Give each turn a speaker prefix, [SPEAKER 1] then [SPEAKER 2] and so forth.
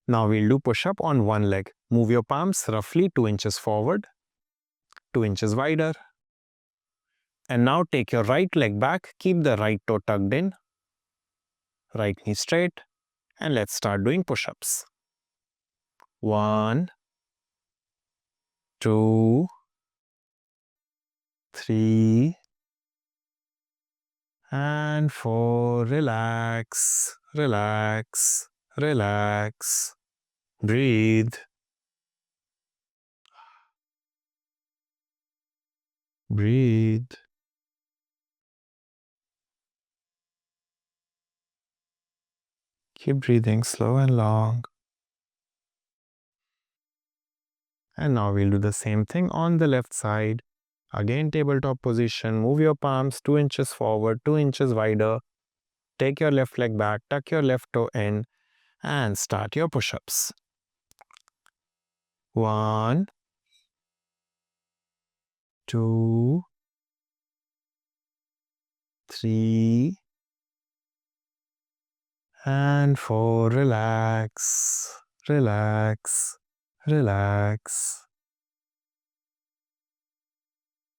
[SPEAKER 1] Now we'll do push-up on one leg. Move your palms roughly 2 inches forward, 2 inches wider. And now take your right leg back, keep the right toe tucked in, right knee straight, and let's start doing push-ups. 1, 2, 3, and 4. Relax, relax, relax. Breathe. Breathe. Keep breathing slow and long. And now we'll do the same thing on the left side. Again, tabletop position. Move your palms 2 inches forward, 2 inches wider. Take your left leg back, tuck your left toe in, and start your push-ups. 1, 2, 3, and 4. Relax, relax, relax.